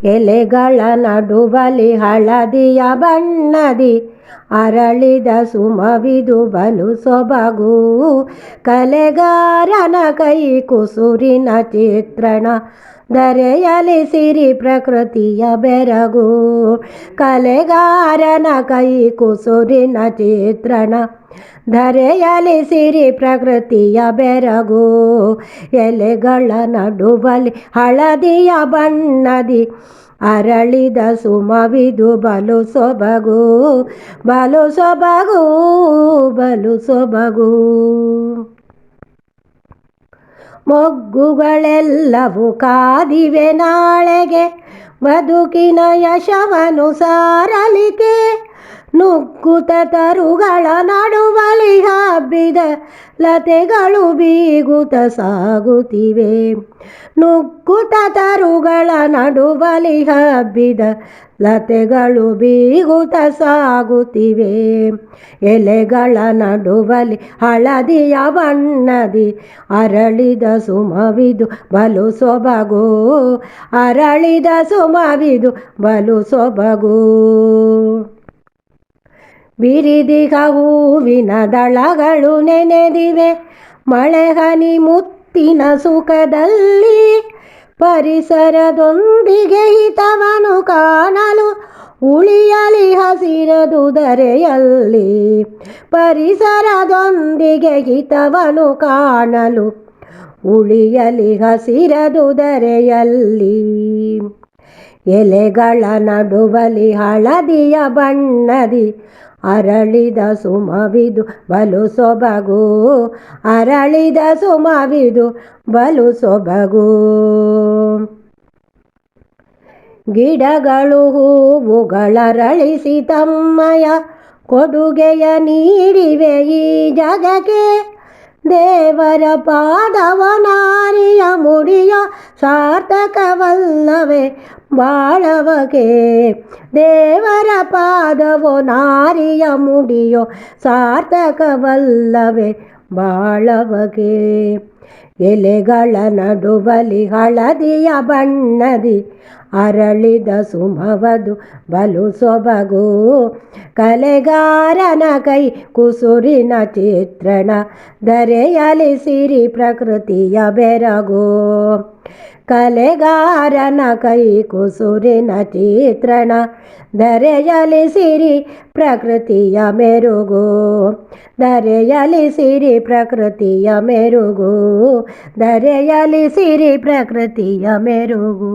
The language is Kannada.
ಎಲೆಗಳ ನಡುವಲಿ ಹಳದಿಯ ಬಣ್ಣದಿ ಅರಳಿದ ಸುಮವಿದು ಬಲು ಸೊಬಗು. ಕಲೆಗಾರನ ಕೈ ಕುಸುರಿನ ಚಿತ್ರಣ, ಧರೆಯಲಿ ಸಿರಿ ಪ್ರಕೃತಿಯ ಬೆರಗು. ಕಲೆಗಾರನ ಕೈ ಕುಸುರಿನ ಚಿತ್ರಣ, ಧರೆಯಲಿ ಸಿರಿ ಪ್ರಕೃತಿಯ ಬೆರಗು. ಎಲೆಗಳ ನಡುವಲಿ ಹಳದಿಯ ಬಣ್ಣದಿ ಅರಳಿದ ಸುಮವಿದು ಬಲು ಸೊಬಗು. ಬಲು ಸೊಬಗು, ಬಲು ಸೊಬಗು. ಮೊಗ್ಗುಗಳೆಲ್ಲವೂ ಕಾದಿವೆ ನಾಳೆಗೆ, ಬದುಕಿನ ಯಶವನು ಸಾರಲಿಕೆ. ನುಗ್ಗುತ್ತ ತರುಗಳ ನಡುವಲಿ ಹಬ್ಬಿದ ಲತೆಗಳು ಬೀಗುತ್ತ ಸಾಗುತ್ತಿವೆ. ನುಗ್ಗುತ್ತ ತರುಗಳ ನಡುವಲಿ ಹಬ್ಬಿದ ಲತೆಗಳು ಬೀಗುತ್ತ ಸಾಗುತ್ತಿವೆ. ಎಲೆಗಳ ನಡುವಲಿ ಹಳದಿಯ ಬಣ್ಣದಿ ಅರಳಿದ ಸುಮವಿದು ಬಲು ಸೊಬಗು. ಅರಳಿದ ಸುಮವಿದು ಬಲು ಸೊಬಗು. ಬಿರಿದಿಗ ಹೂವಿನ ದಳಗಳು ನೆನೆದಿವೆ ಮಳೆ ಹನಿ ಮುತ್ತಿನ ಸುಖದಲ್ಲಿ. ಪರಿಸರದೊಂದಿಗೆ ಹಿತವನು ಕಾಣಲು ಉಳಿಯಲಿ ಹಸಿರದು ಧರೆಯಲ್ಲಿ. ಪರಿಸರದೊಂದಿಗೆ ಹಿತವನು ಕಾಣಲು ಉಳಿಯಲಿ ಹಸಿರದು ಧರೆಯಲ್ಲಿ. ಎಲೆಗಳ ನಡುವಲಿ ಹಳದಿಯ ಬಣ್ಣದಿ ಅರಳಿದ ಸುಮವಿದು ಬಲು ಸೊಬಗು. ಅರಳಿದ ಸುಮವಿದು ಬಲು ಸೊಬಗು. ಗಿಡಗಳು ಹೂವುಗಳರಳಿಸಿ ತಮ್ಮಯ ಕೊಡುಗೆಯ ನೀಡಿವೆ ಈ ಜಗಕ್ಕೆ. ದೇವರ ಪಾದವ ನಾರಿಯ ಮುಡಿಯೋ ಸಾರ್ಥಕವಲ್ಲವೇ ಬಾಳವಗೆ. ದೇವರ ಪಾದವೋ ನಾರಿಯ ಮುಡಿಯೋ ಸಾರ್ಥಕವಲ್ಲವೇ ಬಾಳವಗೆ. ಎಲೆಗಳ ನಡುವಲಿ ಹಳದಿಯ ಬಣ್ಣದಿ ಅರಳಿದ ಸುಮವದು ಬಲು ಸೊಬಗು. ಕಲೆಗಾರನ ಕೈ ಕುಸುರಿನ ಚಿತ್ರಣ, ಧರೆಯಲಿ ಸಿರಿ ಪ್ರಕೃತಿಯ ಬೆರಗು. ಕಲೆಗಾರನ ಕೈ ಕುಸುರಿನ ಚಿತ್ರಣ, ಧರೆಯಲಿ ಸಿರಿ ಪ್ರಕೃತಿಯ ಮೆರುಗು. ಧರೆಯಲಿ ಸಿರಿ ಪ್ರಕೃತಿಯ ಮೆರುಗು. ಧರೆಯಲಿ ಸಿರಿ ಪ್ರಕೃತಿಯ ಮೆರುಗು.